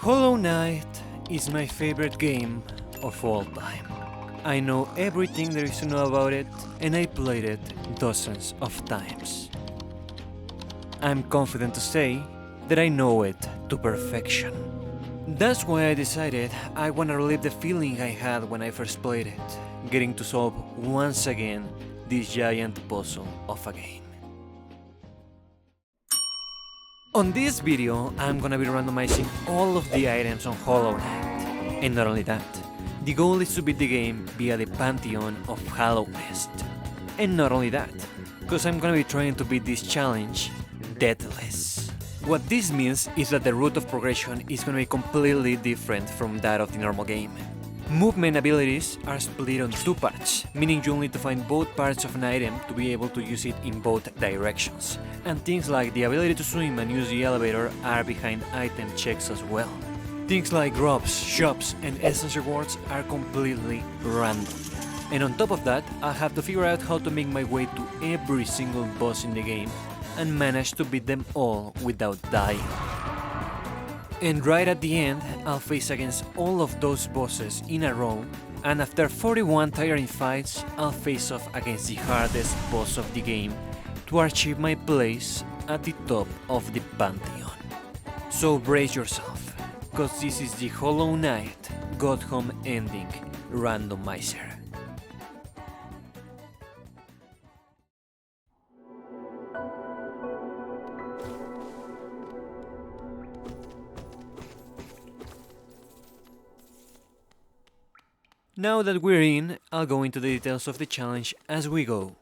Hollow Knight is my favorite game of all time. I know everything there is to know about it, and I played it dozens of times. I'm confident to say that I know it to perfection. That's why I decided I want to relive the feeling I had when I first played it, getting to solve once again this giant puzzle of a game. On this video, I'm gonna be randomizing all of the items on Hollow Knight. And not only that, the goal is to beat the game via the Pantheon of Hallownest. And not only that, because I'm gonna be trying to beat this challenge deathless. What this means is that the route of progression is gonna be completely different from that of the normal game. Movement abilities are split on two parts, meaning you'll need to find both parts of an item to be able to use it in both directions. And things like the ability to swim and use the elevator are behind item checks as well. Things like grubs, shops, and essence rewards are completely random. And on top of that, I'll have to figure out how to make my way to every single boss in the game and manage to beat them all without dying. And right at the end, I'll face against all of those bosses in a row, and after 41 tiring fights, I'll face off against the hardest boss of the game to achieve my place at the top of the Pantheon. So brace yourself, cause this is the Hollow Knight GODHOME ending randomizer. Now that we're in, I'll go into the details of the challenge as we go.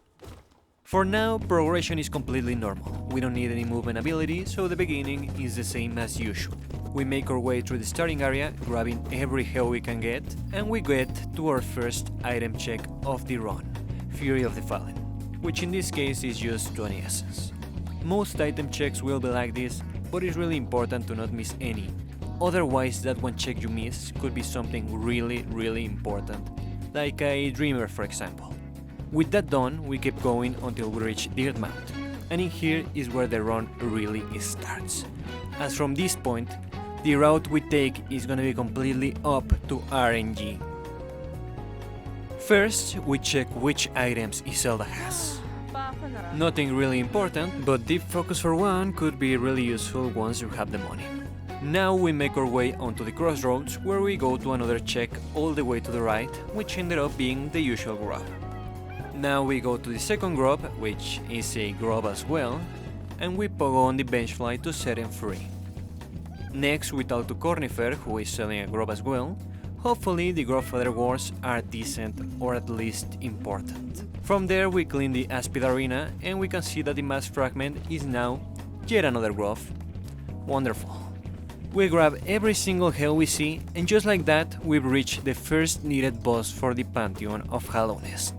For now, progression is completely normal. We don't need any movement ability, so the beginning is the same as usual. We make our way through the starting area, grabbing every hell we can get, and we get to our first item check of the run, Fury of the Fallen, which in this case is just 20 essence. Most item checks will be like this, but it's really important to not miss any. Otherwise, that one check you miss could be something really important, like a Dreamer for example. With that done, we keep going until we reach Dirt Mount, and in here is where the run really starts. As from this point, the route we take is gonna be completely up to RNG. First, we check which items Iselda has. Nothing really important, but Deep Focus for one could be really useful once you have the money. Now we make our way onto the crossroads, where we go to another check all the way to the right, which ended up being the usual grub. Now we go to the second grub, which is a grub as well, and we pogo on the bench fly to set him free. Next we talk to Cornifer, who is selling a grub as well. Hopefully the grub father wars are decent or at least important. From there we clean the Aspid Arena, and we can see that the mass fragment is now yet another grub. Wonderful. We grab every single hell we see, and just like that, we've reached the first needed boss for the Pantheon of Hallownest,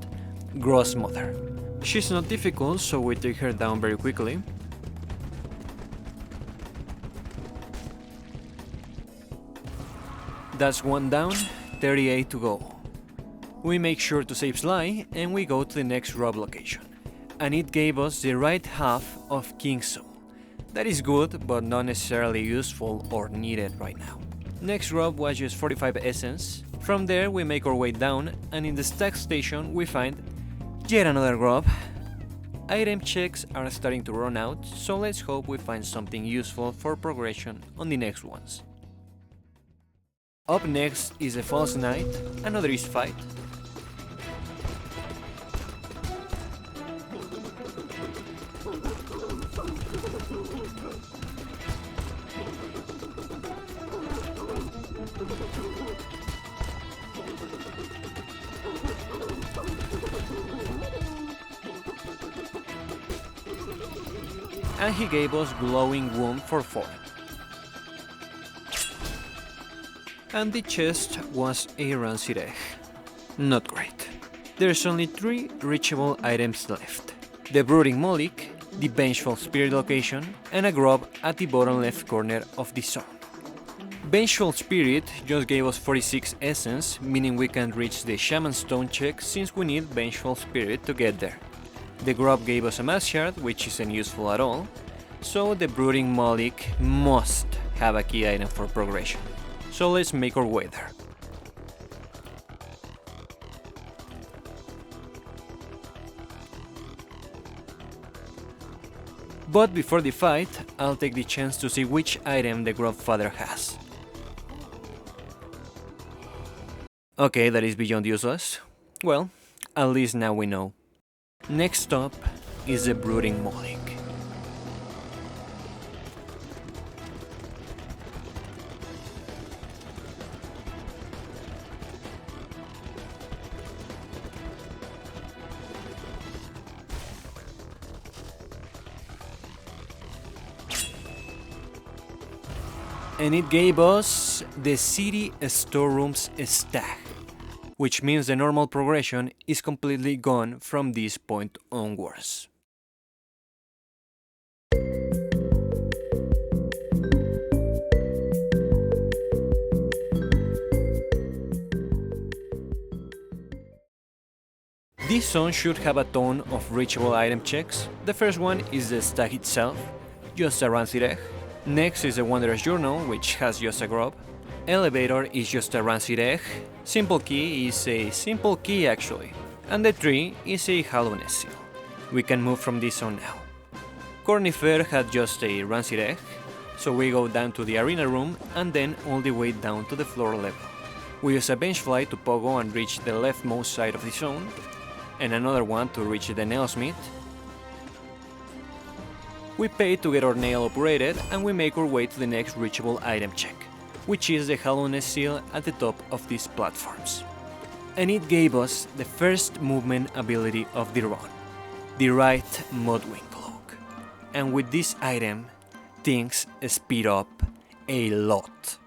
Gross Mother. She's not difficult, so we take her down very quickly. That's one down, 38 to go. We make sure to save Sly, and we go to the next rob location, and it gave us the right half of King's Soul. That is good, but not necessarily useful or needed right now. Next rob was just 45 essence. From there we make our way down, and in the stack station we find yet another grub. Item checks are starting to run out, so let's hope we find something useful for progression on the next ones. Up next is the False Knight, another easy fight. And he gave us Glowing Womb for 4. And the chest was a rancid egg. Not great. There's only 3 reachable items left. The Brooding Moloch, the Vengeful Spirit location, and a grub at the bottom left corner of the zone. Vengeful Spirit just gave us 46 essence, meaning we can reach the Shaman Stone check since we need Vengeful Spirit to get there. The grub gave us a Mass Shard, which isn't useful at all, so the Brooding Moloch must have a key item for progression. So let's make our way there. But before the fight, I'll take the chance to see which item the Grandfather has. Okay, that is beyond useless. Well, at least now we know. Next up is the Brooding Moloch. And it gave us the City Storerooms Stag, which means the normal progression is completely gone from this point onwards. This zone should have a ton of reachable item checks. The first one is the stag itself, just a rancid egg. Next is the Wanderer's Journal, which has just a grub. Elevator is just a rancid egg. Simple Key is a simple key actually. And the tree is a Hallownest seal. We can move from this zone now. Cornifer had just a rancid egg, so we go down to the arena room and then all the way down to the floor level. We use a bench fly to pogo and reach the leftmost side of the zone, and another one to reach the nailsmith. We pay to get our nail operated and we make our way to the next reachable item check, which is the Hallownest seal at the top of these platforms. And it gave us the first movement ability of the run, the right Mudwing Cloak. And with this item, things speed up a lot.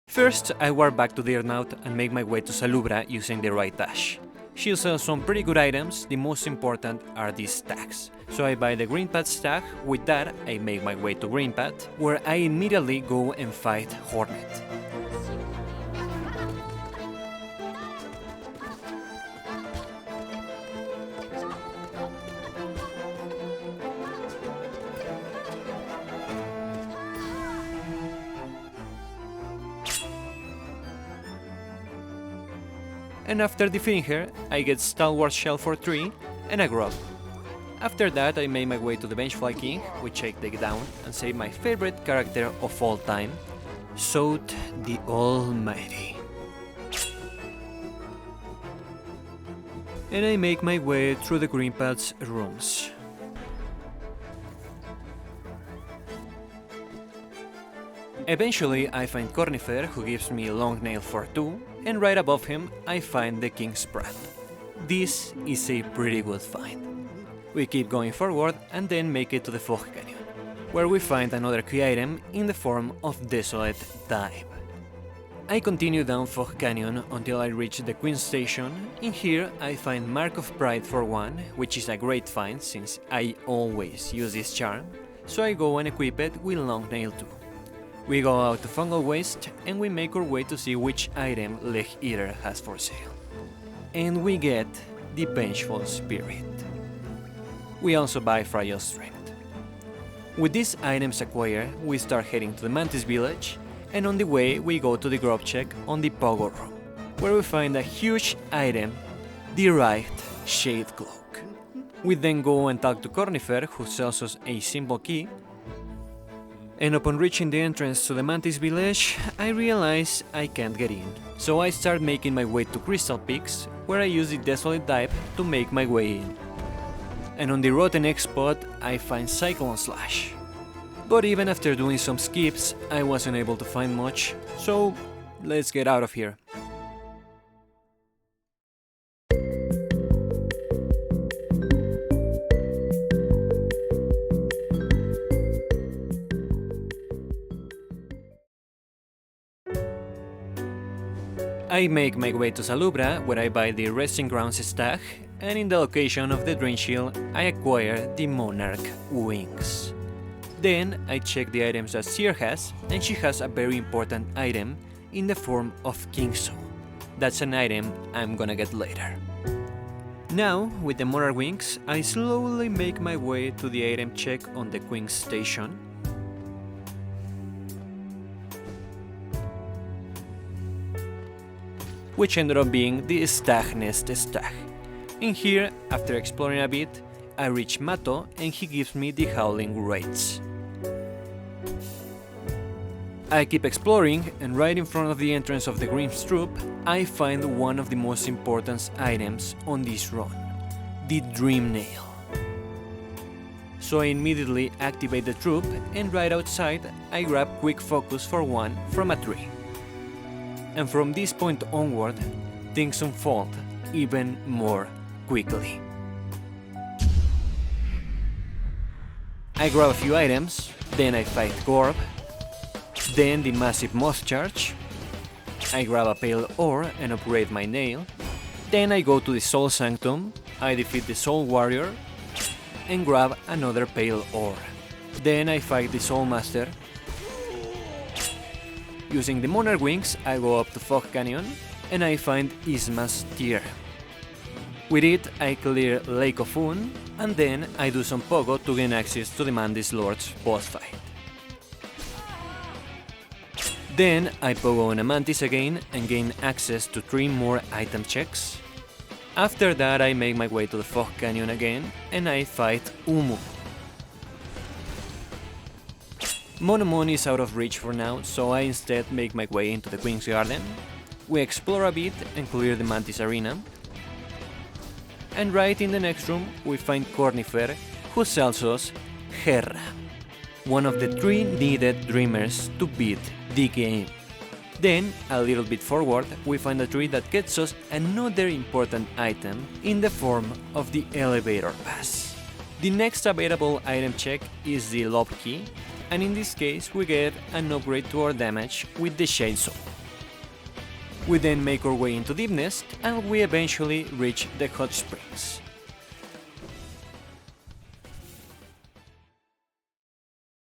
First, I warp back to the Earthnaut and make my way to Salubra using the right dash. She'll sell some pretty good items, the most important are these stacks. So I buy the Greenpath stack, with that I make my way to Greenpath, where I immediately go and fight Hornet. And after defeating her, I get Stalwart Shell for 3 and a grub. After that I make my way to the Benchfly King, which I take down and save my favorite character of all time, Sot the Almighty. And I make my way through the Greenpath's rooms. Eventually I find Cornifer, who gives me Long Nail for 2, and right above him I find the King's Breath. This is a pretty good find. We keep going forward and then make it to the Fog Canyon, where we find another key item in the form of Desolate Dive. I continue down Fog Canyon until I reach the Queen's Station. In here I find Mark of Pride for 1, which is a great find since I always use this charm, so I go and equip it with Long Nail 2. We go out to Fungal Waste and we make our way to see which item Leg Eater has for sale. And we get the Vengeful Spirit. We also buy Fragile Strength. With these items acquired, we start heading to the Mantis Village, and on the way we go to the grub check on the Pogo Room, where we find a huge item, the right Shade Cloak. We then go and talk to Cornifer, who sells us a simple key. And upon reaching the entrance to the Mantis Village, I realize I can't get in. So I start making my way to Crystal Peaks, where I use the Desolate Dive to make my way in. And on the Rotten Egg spot, I find Cyclone Slash. But even after doing some skips, I wasn't able to find much, so let's get out of here. I make my way to Salubra, where I buy the Resting Grounds Stag, and in the location of the Drain Shield, I acquire the Monarch Wings. Then I check the items that Seer has, and she has a very important item in the form of King's Soul. That's an item I'm gonna get later. Now, with the Monarch Wings, I slowly make my way to the item check on the Queen's Station. which ended up being the Stag Nest Stag. In here, after exploring a bit, I reach Mato and he gives me the Howling Raids. I keep exploring, and right in front of the entrance of the Grimm's Troop, I find one of the most important items on this run, the Dream Nail. So I immediately activate the troop, and right outside I grab Quick Focus for one from a tree. And from this point onward, things unfold even more quickly. I grab a few items, then I fight Gorb, then the massive moth charge, I grab a pale ore and upgrade my nail, then I go to the Soul Sanctum, I defeat the Soul Warrior, and grab another pale ore. Then I fight the Soul Master. Using the Monarch Wings, I go up to Fog Canyon, and I find Isma's Tear. With it, I clear Lake of Un, and then I do some pogo to gain access to the Mantis Lord's boss fight. Then I pogo on a Mantis again and gain access to 3 more item checks. After that I make my way to the Fog Canyon again and I fight Umu. Monomon is out of reach for now, so I instead make my way into the Queen's Garden. We explore a bit and clear the Mantis Arena. And right in the next room we find Cornifer, who sells us Herra, one of the 3 needed dreamers to beat the game. Then, a little bit forward, we find a tree that gets us another important item in the form of the elevator pass. The next available item check is the Love Key, and in this case we get an upgrade to our damage with the Shade Soul. We then make our way into Deep Nest, and we eventually reach the Hot Springs.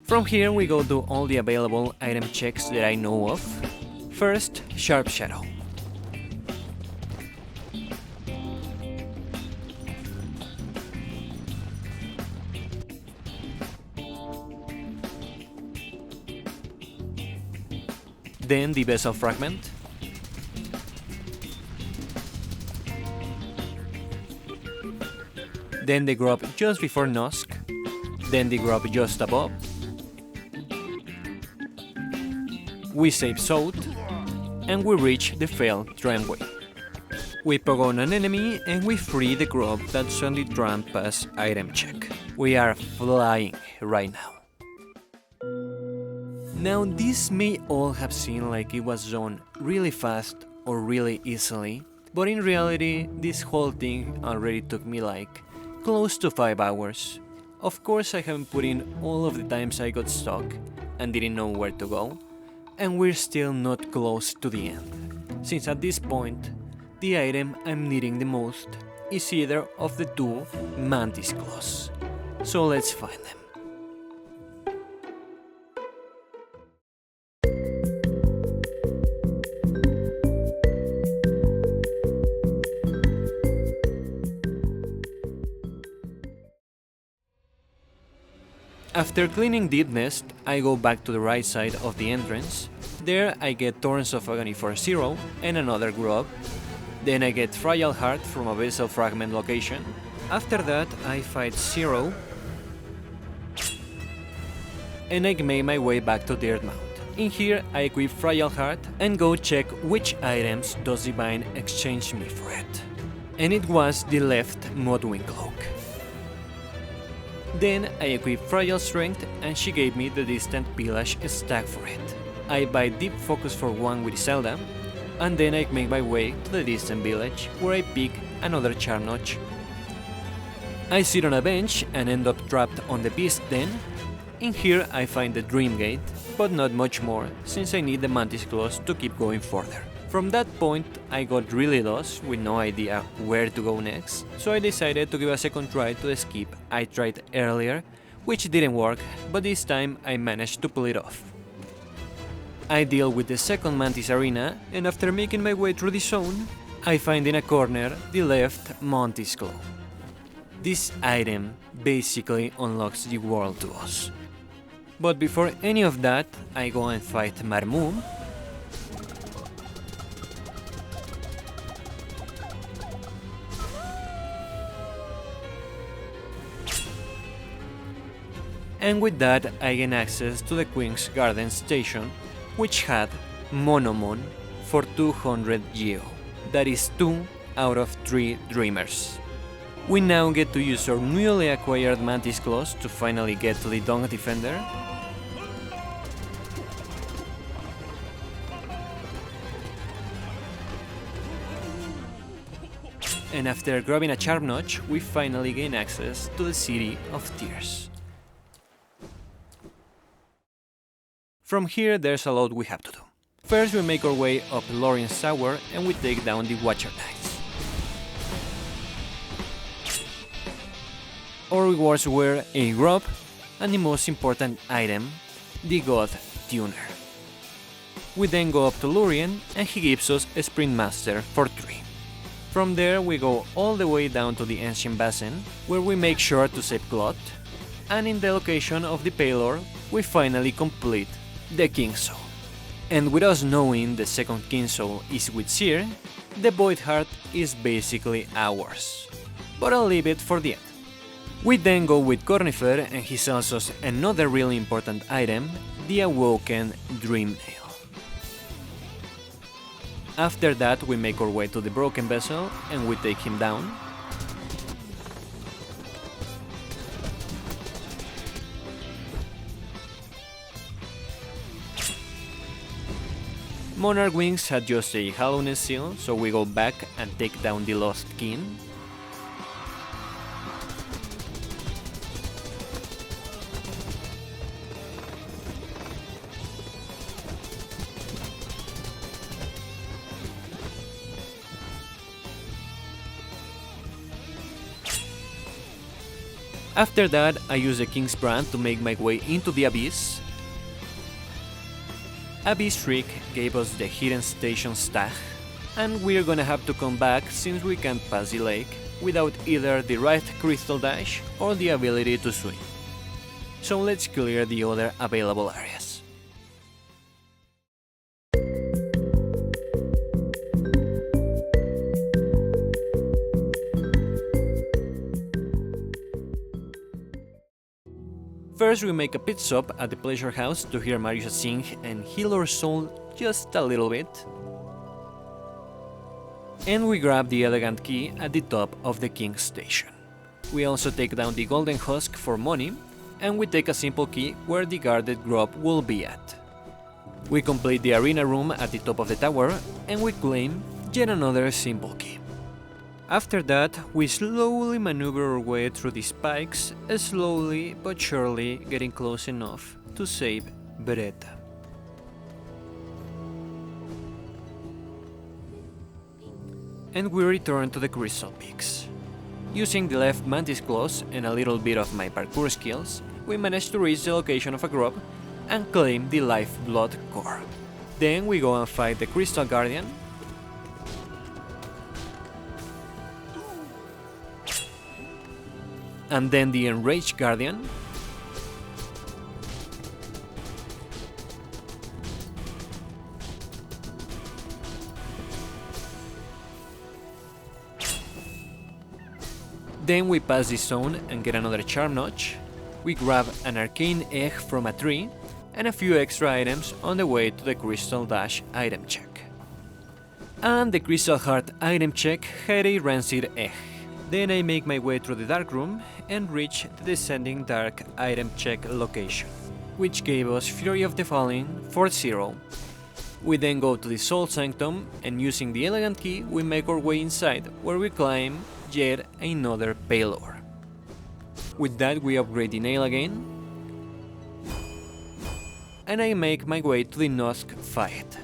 From here we go to all the available item checks that I know of. First, Sharp Shadow. Then the Vessel Fragment. Then the grub just before Nosk. Then the grub just above. We save Salt, and we reach the failed tramway. We pogo on an enemy and we free the grub that suddenly tramped past item check. We are flying right now. Now this may all have seemed like it was done really fast or really easily, but in reality this whole thing already took me like close to 5 hours. Of course I haven't put in all of the times I got stuck and didn't know where to go, and we're still not close to the end, since at this point, the item I'm needing the most is either of the 2 Mantis Claws. So let's find them. After cleaning Deep Nest, I go back to the right side of the entrance. There I get Thorns of Agony for Zero and another grub. Then I get Fragile Heart from a Vessel Fragment location. After that I fight Zero. And I make my way back to Dirtmouth. In here I equip Fragile Heart and go check which items does Divine exchange me for it. And it was the left Mudwing Cloak. Then I equip Fragile Strength and she gave me the Distant Village stack for it. I buy Deep Focus for 1 with Zelda, and then I make my way to the Distant Village where I pick another Charm Notch. I sit on a bench and end up trapped on the Beast Den. In here I find the Dream Gate, but not much more since I need the Mantis Claws to keep going further. From that point I got really lost with no idea where to go next, so I decided to give a second try to the skip I tried earlier, which didn't work, but this time I managed to pull it off. I deal with the second Mantis Arena, and after making my way through the zone, I find in a corner the left Mantis Claw. This item basically unlocks the world to us. But before any of that, I go and fight Marmum. And with that I gain access to the Queen's Garden station, which had Monomon for 200 Geo. That is 2 out of 3 Dreamers. We now get to use our newly acquired Mantis Claws to finally get to the Dunk Defender. And after grabbing a Charm Notch, we finally gain access to the City of Tears. From here there's a lot we have to do. First we make our way up Lorien's Tower and we take down the Watcher Knights. Our rewards were a grub and the most important item, the God Tuner. We then go up to Lorien and he gives us a Sprint Master for 3. From there we go all the way down to the Ancient Basin, where we make sure to save Glot, and in the location of the Paylor we finally complete the King Soul. And with us knowing the second King Soul is with Seer, the Void Heart is basically ours. But I'll leave it for the end. We then go with Cornifer and he sells us another really important item, the Awoken Dream Nail. After that we make our way to the Broken Vessel and we take him down. Monarch Wings had just a Hallowness Seal, so we go back and take down the Lost King. After that, I use the King's Brand to make my way into the Abyss. Abyss Shriek gave us the Hidden Station Stag, and we're gonna have to come back since we can't pass the lake without either the right Crystal Dash or the ability to swim. So let's clear the other available areas. First we make a pit stop at the Pleasure House to hear Mariusa sing and heal our soul just a little bit. And we grab the Elegant Key at the top of the King's Station. We also take down the Golden Husk for money, and we take a simple key where the guarded grub will be at. We complete the arena room at the top of the tower, and we claim yet another simple key. After that, we slowly maneuver our way through the spikes, slowly but surely getting close enough to save Beretta. And we return to the Crystal Peaks. Using the left Mantis Claws and a little bit of my parkour skills, we manage to reach the location of a grub and claim the Lifeblood Core. Then we go and fight the Crystal Guardian, and then the Enraged Guardian, then we pass this zone and get another Charm Notch, we grab an Arcane Egg from a tree, and a few extra items on the way to the Crystal Dash item check. And the Crystal Heart item check had a Rancid Egg. Then I make my way through the Dark Room and reach the Descending Dark item check location, which gave us Fury of the Fallen for 0. We then go to the Soul Sanctum and using the Elegant Key we make our way inside, where we climb yet another Paylor. With that we upgrade the Nail again, and I make my way to the Nosk fight.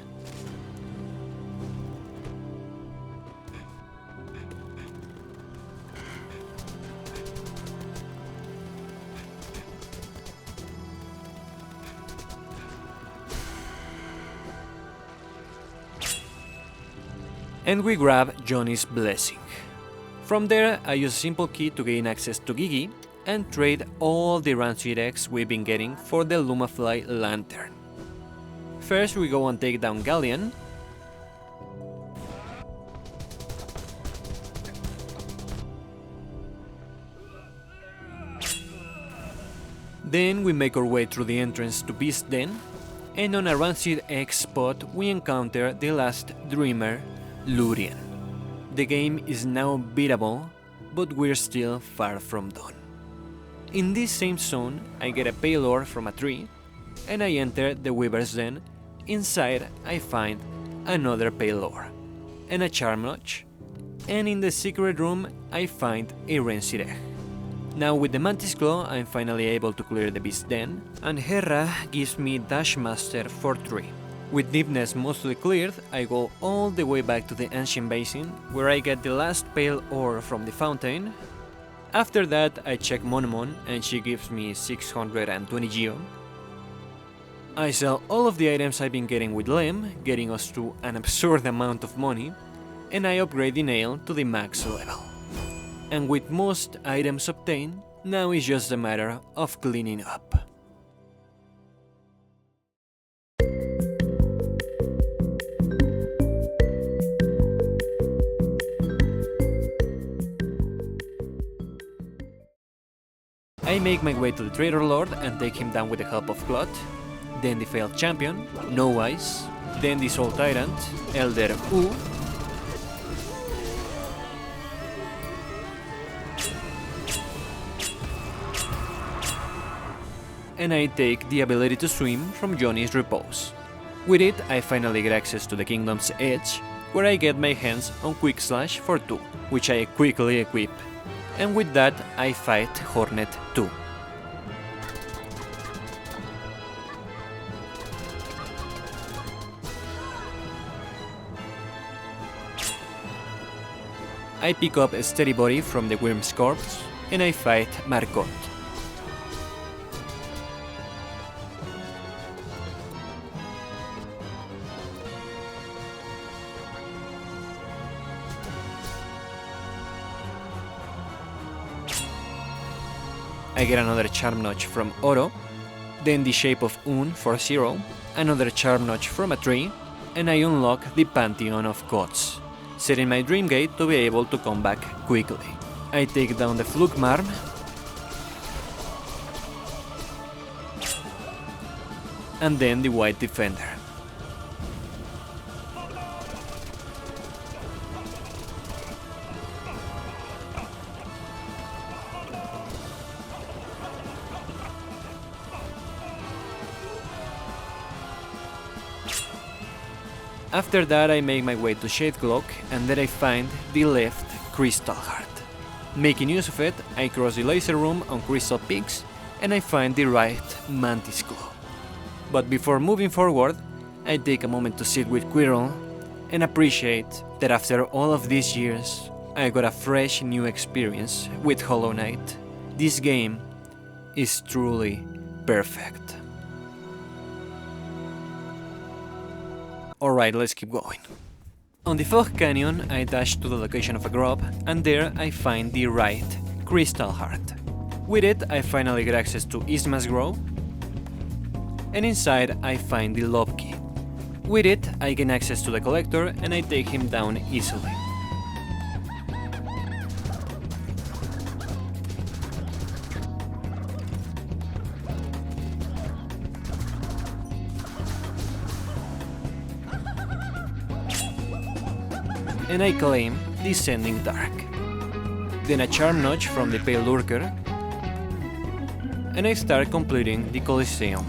And we grab Johnny's Blessing. From there, I use a simple key to gain access to Gigi and trade all the Rancid Eggs we've been getting for the Lumafly Lantern. First we go and take down Galleon. Then we make our way through the entrance to Beast Den, and on a rancid egg spot we encounter the last dreamer, Lurien. The game is now beatable, but we're still far from done. In this same zone, I get a pale ore from a tree, and I enter the Weaver's Den. Inside, I find another pale ore, and a charm notch, and in the secret room, I find a rancid egg. Now with the Mantis Claw, I'm finally able to clear the Beast Den, and Hera gives me Dash Master for 3. With Deepness mostly cleared, I go all the way back to the Ancient Basin, where I get the last pale ore from the fountain. After that, I check Monomon, and she gives me 620 Geo. I sell all of the items I've been getting with Lem, getting us to an absurd amount of money, and I upgrade the nail to the max level. And with most items obtained, now it's just a matter of cleaning up. I make my way to the Traitor Lord and take him down with the help of Clot, then the Failed Champion, No Eyes, then the Soul Tyrant, Elder U, and I take the ability to swim from Johnny's Repose. With it, I finally get access to the Kingdom's Edge, where I get my hands on Quick Slash for 2, which I quickly equip. And with that, I fight Hornet 2. I pick up a Steady Body from the Wyrm's corpse, and I fight Marcotte. I get another Charm Notch from Oro, then the Shape of Un for 0, another Charm Notch from a tree, and I unlock the Pantheon of Gods, setting my Dream Gate to be able to come back quickly. I take down the Flugmarm, and then the White Defender. After that, I make my way to Shade Cloak, and there I find the left Crystal Heart. Making use of it, I cross the Laser Room on Crystal Peaks, and I find the right Mantis Claw. But before moving forward, I take a moment to sit with Quirrell and appreciate that after all of these years, I got a fresh new experience with Hollow Knight. This game is truly perfect. Alright, let's keep going. On the Fog Canyon, I dash to the location of a grove, and there I find the right Crystal Heart. With it, I finally get access to Isma's Grove, and inside I find the Love Key. With it, I gain access to the Collector, and I take him down easily. And I claim Descending Dark. Then a Charm Notch from the Pale Lurker, and I start completing the Coliseum.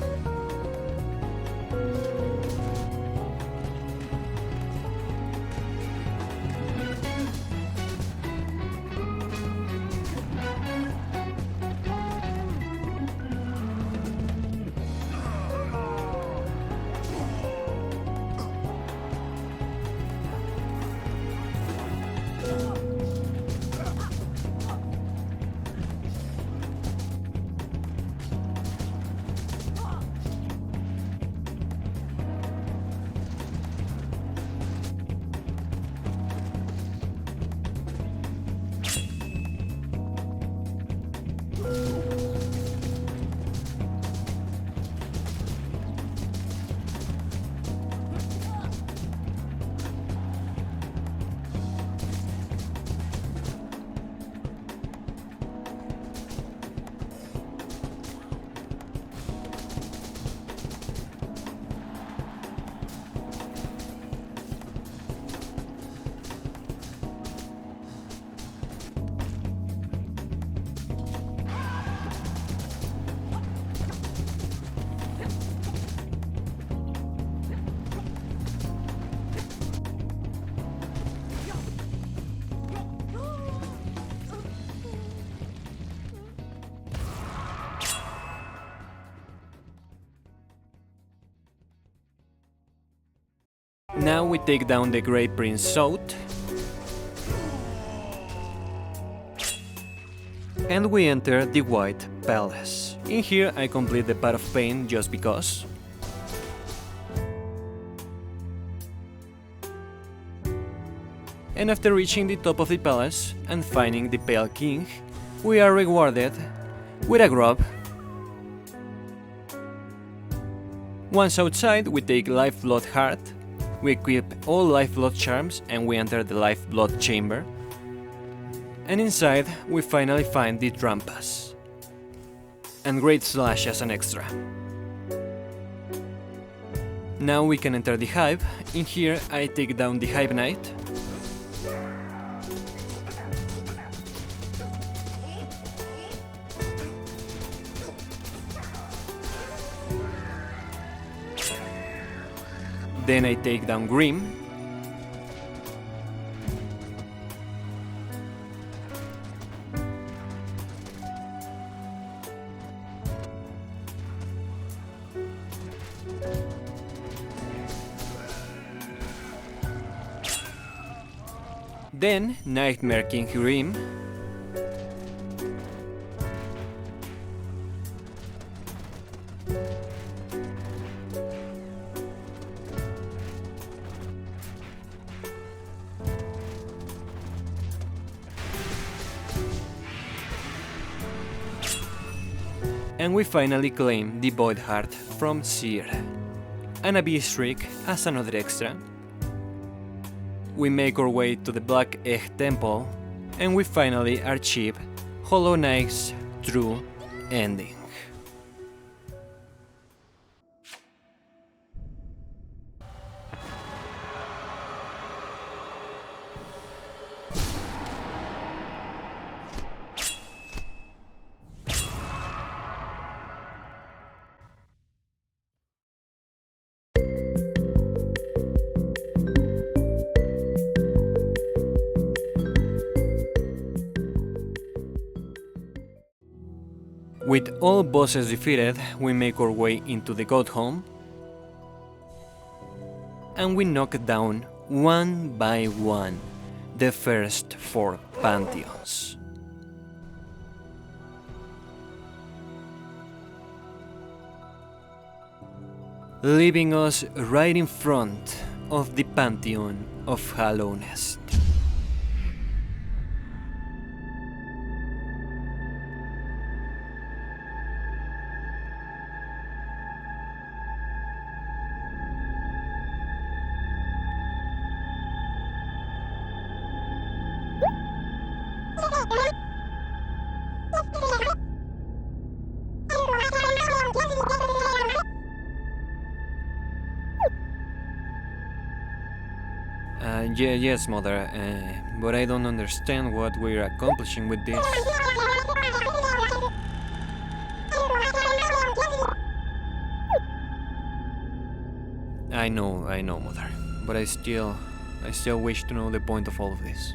Now we take down the Great Prince South. And we enter the White Palace. In here I complete the Path of Pain just because. And after reaching the top of the palace and finding the Pale King, we are rewarded with a grub. Once outside, we take Lifeblood Heart, we equip all Lifeblood charms and we enter the Lifeblood chamber. And inside, we finally find the Trampas and Great Slash as an extra. Now we can enter the Hive. In here I take down the Hive Knight. Then I take down Grim. Then Nightmare King Grim. And we finally claim the Void Heart from Seer, and a Beast Rig as another extra. We make our way to the Black Egg Temple, and we finally achieve Hollow Knight's true ending. With all bosses defeated, we make our way into the GODHOME and we knock down one by one the first 4 pantheons. Leaving us right in front of the Pantheon of Hallownest. Yes, Mother, but I don't understand what we're accomplishing with this. I know, Mother, but I still wish to know the point of all of this.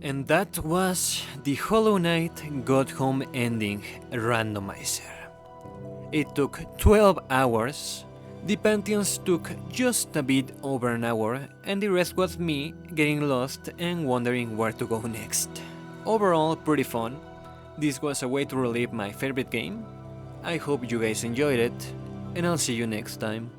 And that was the Hollow Knight Got Home ending randomizer. It took 12 hours, the Pantheons took just a bit over an hour, and the rest was me getting lost and wondering where to go next. Overall, pretty fun. This was a way to relive my favorite game. I hope you guys enjoyed it, and I'll see you next time.